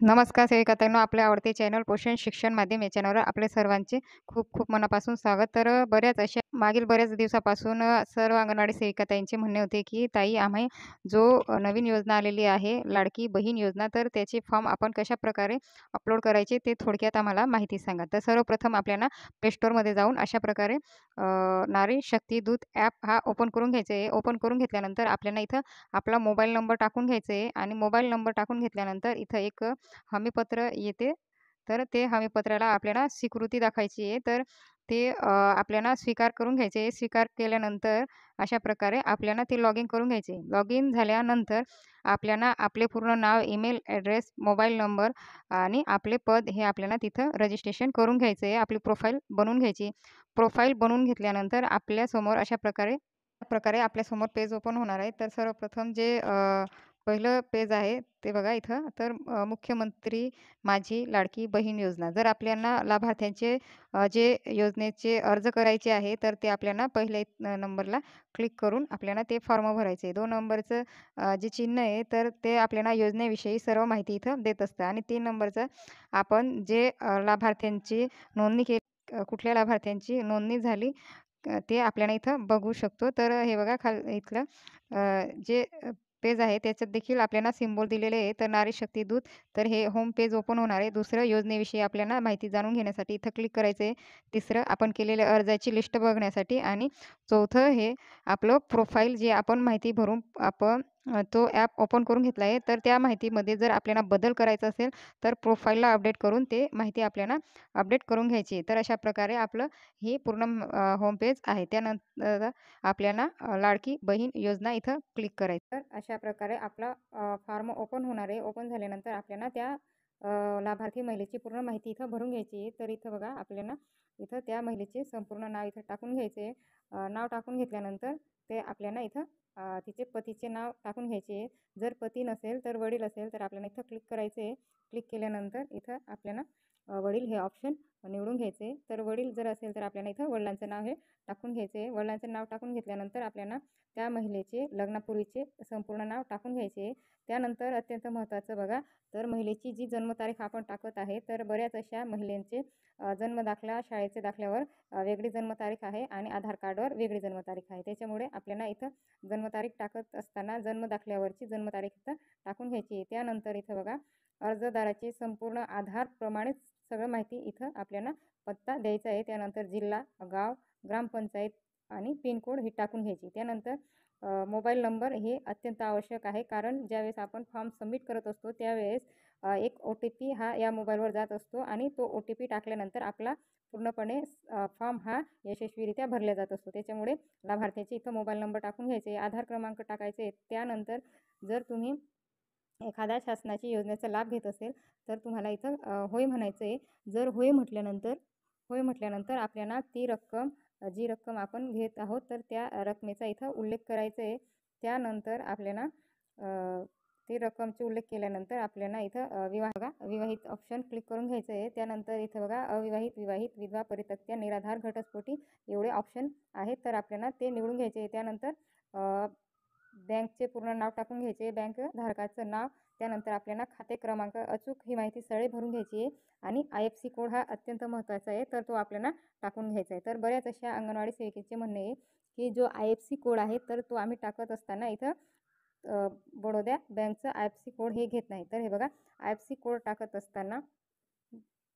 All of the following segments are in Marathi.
नमस्कार सेविकाताईंनो, आपले आवडते चॅनल पोषण शिक्षण माध्यम या चॅनलवर आपले सर्वांचे खूप खूप मनापासून स्वागत. बऱ्याच अशा मागील बऱ्याच दिवसापासून सर्व अंगणवाडी सेविकाताईंचे म्हणणे होते, की ताई आम्ही जो नवीन योजना आलेली आहे लाडकी बहीण योजना, तर त्याचे फॉर्म आपण कशाप्रकारे अपलोड करायचे ते थोडक्यात आम्हाला माहिती सांगा. तर सर्वप्रथम आपल्याला प्ले स्टोअरमध्ये जाऊन अशा प्रकारे नारी शक्ती दूत ॲप हा ओपन करून घ्यायचा आहे. ओपन करून घेतल्यानंतर आपल्याला इथं आपला मोबाईल नंबर टाकून घ्यायचा आहे आणि मोबाईल नंबर टाकून घेतल्यानंतर इथं एक हमीपत्र येते. तर ते हमीपत्राला आपल्याला स्वीकृती दाखवायची आहे. तर ते आपल्याला स्वीकार करून घ्यायचे आहे. स्वीकार केल्यानंतर अशा प्रकारे आपल्याला ते लॉगिन करून घ्यायचे आहे. लॉगिन झाल्यानंतर आपल्याला आपले पूर्ण नाव, ईमेल ॲड्रेस, मोबाईल नंबर आणि आपले पद हे आपल्याला तिथं रजिस्ट्रेशन करून घ्यायचं आहे. आपली प्रोफाईल बनवून घ्यायची. प्रोफाईल बनवून घेतल्यानंतर आपल्यासमोर अशा प्रकारे प्रकारे आपल्यासमोर पेज ओपन होणार आहे. तर सर्वप्रथम जे पहिलं पेज आहे ते बघा इथं. तर मुख्यमंत्री माझी लाडकी बहीण योजना. जर आपल्याला लाभार्थ्यांचे जे योजनेचे अर्ज करायचे आहे, तर ते आपल्याला पहिल्या नंबरला क्लिक करून आपल्याला ते फॉर्म भरायचे आहे. 2 नंबरचं जे चिन्ह आहे, तर ते आपल्याला योजनेविषयी सर्व माहिती इथं देत असतं आणि 3 नंबरचं आपण जे लाभार्थ्यांची नोंदणी कुठल्या लाभार्थ्यांची नोंदणी झाली ते आपल्याला इथं बघू शकतो. तर हे बघा इथलं जे पेज आहे त्याच्यात देखील आपल्याला सिम्बॉल दिलेले आहे. तर नारी शक्ती दूत, तर हे होम पेज ओपन होणार आहे. दुसरं योजनेविषयी आपल्याला माहिती जाणून घेण्यासाठी इथं क्लिक करायचं आहे. तिसरं आपण केलेल्या अर्जाची लिस्ट बघण्यासाठी आणि चौथं हे आपलं प्रोफाईल जे आपण माहिती भरून आपण तो ॲप ओपन करून घेतला आहे. तर त्या माहितीमध्ये जर आपल्याला बदल करायचा असेल, तर प्रोफाईलला अपडेट करून ते माहिती आपल्याला अपडेट करून घ्यायची आहे. तर अशा प्रकारे आपलं हे पूर्ण होम पेज आहे. त्यानंतर आपल्याला लाडकी बहीण योजना इथं क्लिक करायचं. तर अशा प्रकारे आपला फॉर्म ओपन होणार आहे. ओपन झाल्यानंतर आपल्याला त्या लाभार्थी महिलेची पूर्ण माहिती इथं भरून घ्यायची आहे. तर इथं बघा आपल्याला इथं त्या महिलेचे संपूर्ण नाव इथं टाकून घ्यायचे आहे. नाव टाकून घेतल्यानंतर ते आपल्याला इथं तिचे पतीचे नाव टाकून घ्यायचे आहे. जर पती नसेल तर वडील असेल तर आपल्याला इथं क्लिक करायचं आहे. क्लिक केल्यानंतर इथं आपल्याला वडील हे ऑप्शन निवडून घ्यायचे. तर वडील जर असेल तर आपल्याला इथं वडिलांचं नाव हे टाकून घ्यायचे आहे. वडिलांचं नाव टाकून घेतल्यानंतर आपल्याला त्या महिलेचे लग्नापूर्वीचे संपूर्ण नाव टाकून घ्यायचे आहे. त्यानंतर अत्यंत महत्त्वाचं बघा, तर महिलेची जी जन्मतारीख आपण टाकत आहे, तर बऱ्याच अशा महिलांचे जन्मदाखला, शाळेचे दाखल्यावर वेगळी जन्मतारीख आहे आणि आधार कार्डवर वेगळी जन्मतारीख आहे. त्याच्यामुळे आपल्याला इथं जन्मतारीख टाकत असताना जन्मदाखल्यावरची जन्मतारीख इथं टाकून घ्यायची आहे. त्यानंतर इथं बघा अर्जदाराची संपूर्ण आधारप्रमाणेच सगळं माहिती इथं आपल्याला पत्ता द्यायचा आहे. त्यानंतर जिल्हा, गाव, ग्रामपंचायत आणि पिनकोड ही टाकून घ्यायची. त्यानंतर मोबाईल नंबर हे अत्यंत आवश्यक आहे. कारण ज्यावेळेस आपण फॉर्म सबमिट करत असतो त्यावेळेस एक OTP हा या मोबाईलवर जात असतो आणि तो OTP टाकल्यानंतर आपला पूर्णपणे फॉर्म हा यशस्वीरित्या भरला जात असतो. त्याच्यामुळे लाभार्थ्याचे इथं मोबाईल नंबर टाकून घ्यायचे, आधार क्रमांक टाकायचे. त्यानंतर जर तुम्ही एखाद्या शासनाची योजनेचा लाभ घेत असेल तर तुम्हाला इथं होय म्हणायचं आहे. जर होय म्हटल्यानंतर आपल्याला ती रक्कम जी रक्कम आपण घेत आहोत तर त्या रकमेचा इथं उल्लेख करायचा आहे. त्यानंतर आपल्याला ती रक्कमची उल्लेख केल्यानंतर आपल्याला इथं विवाहित ऑप्शन क्लिक करून घ्यायचं आहे. त्यानंतर इथं बघा अविवाहित, विवाहित, विधवा, परित्यक्त्या, निराधार, घटस्फोटी एवढे ऑप्शन आहेत. तर आपल्याला ते निवडून घ्यायचे आहे. त्यानंतर बँकचे पूर्ण नाव टाकून घ्यायचे, बँक धारकाचं नाव, त्यानंतर आपल्याला खाते क्रमांक अचूक ही माहिती सगळी भरून घ्यायची आहे आणि IFSC कोड हा अत्यंत महत्त्वाचा आहे, तर तो आपल्याला टाकून घ्यायचा आहे. तर बऱ्याच अशा अंगणवाडी सेविकेचे म्हणणे आहे की जो IFSC कोड आहे तर तो आम्ही टाकत असताना इथं बडोदा बँकचं IFSC कोड हे घेत नाही. तर हे बघा IFSC कोड टाकत असताना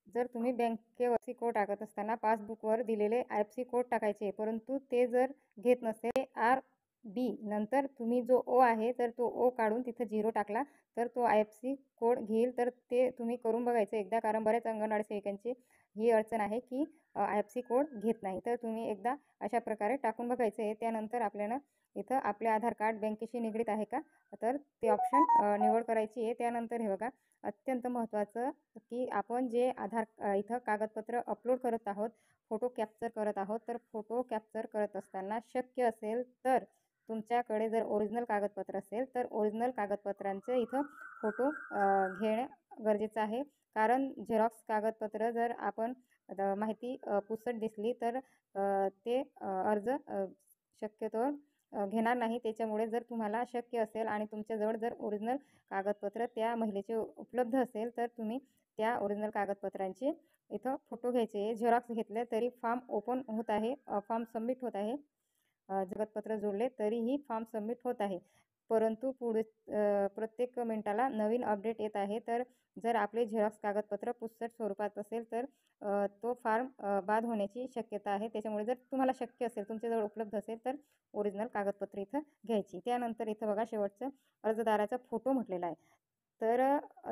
जर तुम्ही बँकेवरती कोड टाकत असताना पासबुकवर दिलेले IFSC कोड टाकायचे, परंतु ते जर घेत नसेल RB नंतर तुम्ही जो O आहे तर तो O काढून तिथं 0 टाकला तर तो IFSC कोड घेईल. तर ते तुम्ही करून बघायचं एकदा, कारण बऱ्याच अंगणवाडी सेविकांची ही अडचण आहे की IFSC कोड घेत नाही. तर तुम्ही एकदा अशा प्रकारे टाकून बघायचं आहे. त्यानंतर आपल्याला इथं आपले आधार कार्ड बँकेशी निगडीत आहे का, तर ते ऑप्शन निवड करायची आहे. त्यानंतर हे बघा अत्यंत महत्त्वाचं की आपण जे इथं कागदपत्र अपलोड करत आहोत, फोटो कॅप्चर करत आहोत, तर फोटो कॅप्चर करत असताना शक्य असेल तर तुमच्याकडे जर ओरिजिनल कागदपत्र असेल तर ओरिजिनल कागदपत्रांचे इथं फोटो घेणं गरजेचं आहे. कारण झेरॉक्स कागदपत्र जर आपण माहिती पुसट दिसली तर ते अर्ज शक्यतोवर घेणार नाही. त्याच्यामुळे जर तुम्हाला शक्य असेल आणि तुमच्याजवळ जर ओरिजिनल कागदपत्र त्या महिलेचे उपलब्ध असेल, तर तुम्ही त्या ओरिजिनल कागदपत्रांचे इथं फोटो घ्यायचे. झेरॉक्स घेतले तरी फॉर्म ओपन होत आहे, फॉर्म सबमिट होत आहे. कागदपत्र जोडले तरीही फॉर्म सबमिट होत आहे. परंतु पुढे प्रत्येक मिनिटाला नवीन अपडेट येत आहे. तर जर आपले झेरॉक्स कागदपत्र पुसट स्वरूपात असेल, तर तो फॉर्म बाद होण्याची शक्यता आहे. त्याच्यामुळे जर तुम्हाला शक्य असेल, तुमच्याजवळ उपलब्ध असेल, तर ओरिजिनल कागदपत्र इथं घ्यायची. त्यानंतर इथं बघा शेवटचं अर्जदाराचा फोटो म्हटलेला आहे. तर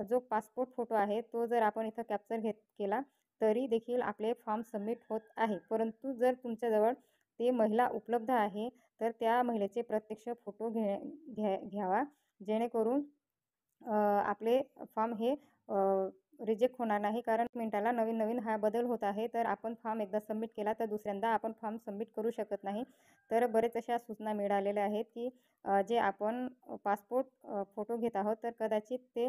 जो पासपोर्ट फोटो आहे, तो जर आपण इथं कॅप्चर केला तरी देखील आपले फॉर्म सबमिट होत आहे. परंतु जर तुमच्याजवळ ते महिला उपलब्ध आहे, तर त्या महिलेचे प्रत्यक्ष फोटो घ्यावा, जेणेकरून आपले फॉर्म हे रिजेक्ट होणार नाही. कारण मिनिटाला नवीन-नवीन हा बदल होत आहे. तर आपण फॉर्म एकदा सबमिट केला, तर दुसऱ्यांदा आपण फॉर्म सबमिट करू शकत नाही. तर बरेच अशा सूचना मिळालेल्या आहेत, की जे आपण पासपोर्ट फोटो घेत आहोत, तर कदाचित ते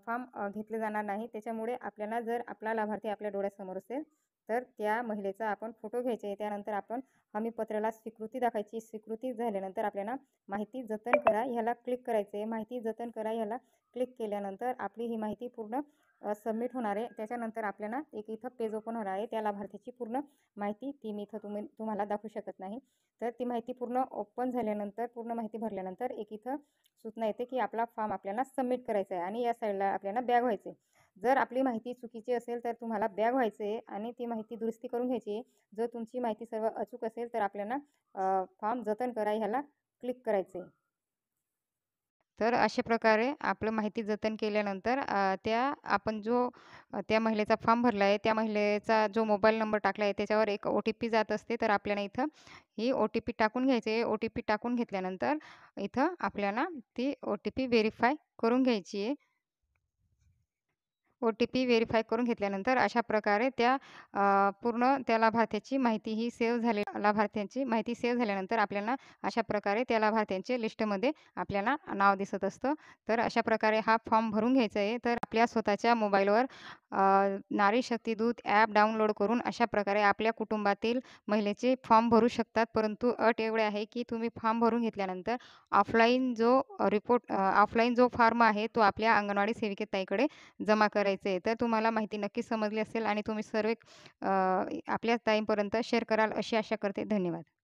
फॉर्म घेतले जाणार नाही. त्याच्यामुळे आपल्याला जर आपला लाभार्थी आपल्या डोळ्यासमोर असेल, तर त्या महिलेचा आपण फोटो घ्यायचे. त्यानंतर आपण हमीपत्राला स्वीकृती दाखवायची. स्वीकृती झाल्यानंतर आपल्याला माहिती जतन करा ह्याला क्लिक करायचे. माहिती जतन करा ह्याला क्लिक केल्यानंतर आपली ही माहिती पूर्ण सबमिट होणार आहे. त्याच्यानंतर आपल्याला एक इथं पेज ओपन होणार आहे. त्या लाभार्थीची पूर्ण माहिती ती मी इथं तुम्हाला दाखवू शकत नाही. तर ती माहिती पूर्ण ओपन झाल्यानंतर, पूर्ण माहिती भरल्यानंतर एक इथं सूचना येते, की आपला फॉर्म आपल्याला सबमिट करायचा आहे आणि या साईडला आपल्याला बॅक व्हायचं आहे. जर आपली माहिती चुकीची असेल, तर तुम्हाला बॅक व्हायचं आहे आणि ती माहिती दुरुस्ती करून घ्यायची आहे. जर तुमची माहिती सर्व अचूक असेल, तर आपल्याला फॉर्म जतन करा ह्याला क्लिक करायचं आहे. तर अशा प्रकारे आपलं माहिती जतन केल्यानंतर त्या आपण जो त्या महिलेचा फॉर्म भरला आहे, त्या महिलेचा जो मोबाईल नंबर टाकला आहे, त्याच्यावर एक ओ-टी-पी जात असते. तर आपल्याला इथं ही ओ-टी-पी टाकून घ्यायची आहे. ओ-टी-पी टाकून घेतल्यानंतर इथं आपल्याला ती ओ-टी-पी व्हेरिफाय करून घ्यायची आहे. ओ-टी-पी व्हेरिफाय करून घेतल्यानंतर अशा प्रकारे त्या पूर्ण त्या लाभार्थ्याची माहिती ही सेव्ह झाली लाभार्थ्यांची माहिती सेव्ह झाल्यानंतर आपल्याला अशा प्रकारे त्या लाभार्थ्यांचे लिस्टमध्ये आपल्याला नाव दिसत असतं. तर अशा प्रकारे हा फॉर्म भरून घ्यायचा आहे. तर आपल्या स्वतःच्या मोबाईलवर नारी शक्ती दूत ॲप डाउनलोड करून अशा प्रकारे आपल्या कुटुंबातील महिलेचे फॉर्म भरू शकतात. परंतु अट एवढी आहे, की तुम्ही फॉर्म भरून घेतल्यानंतर ऑफलाईन जो फॉर्म आहे, तो आपल्या अंगणवाडी सेविकेताईकडे जमा करायचे आहे. तर तुम्हाला माहिती नक्कीच समजली असेल आणि तुम्ही सर्व आपल्या ताईंपर्यंत शेअर कराल अशी आशा करते. धन्यवाद.